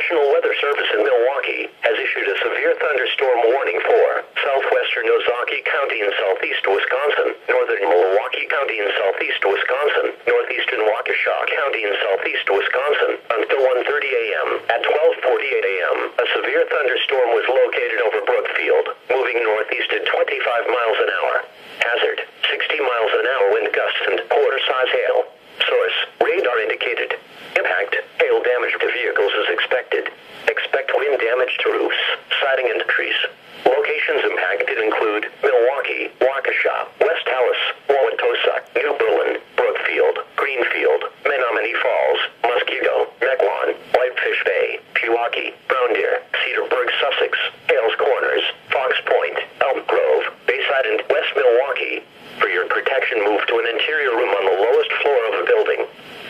National Weather Service in Milwaukee has issued a severe thunderstorm warning for southwestern Ozaukee County in southeast Wisconsin, northern Milwaukee County in southeast Wisconsin, northeastern Waukesha County in southeast Wisconsin until 1:30 a.m. At 12:48 a.m., a severe thunderstorm was located over Brookfield, moving northeast at 25 miles an hour. Hazard, 60 miles an hour wind gusts and quarter-size hail. Source, radar indicated. Impact, hail damage to vehicles is expected. Expect wind damage to roofs, siding and trees. Locations impacted include Milwaukee, Waukesha, West Allis, Wauwatosa, New Berlin, Brookfield, Greenfield, Menominee Falls, Muskego, Mequon, Whitefish Bay, Pewaukee, Brown Deer, Cedarburg, Sussex, Hales Corners, Fox Point, Elm Grove, Bayside and West Milwaukee. For your protection, move to an interior room on the lowest floor of a building.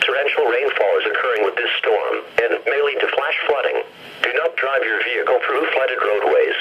Torrential rainfall is occurring with this storm and may lead to flash flooding. Do not drive your vehicle through flooded roadways.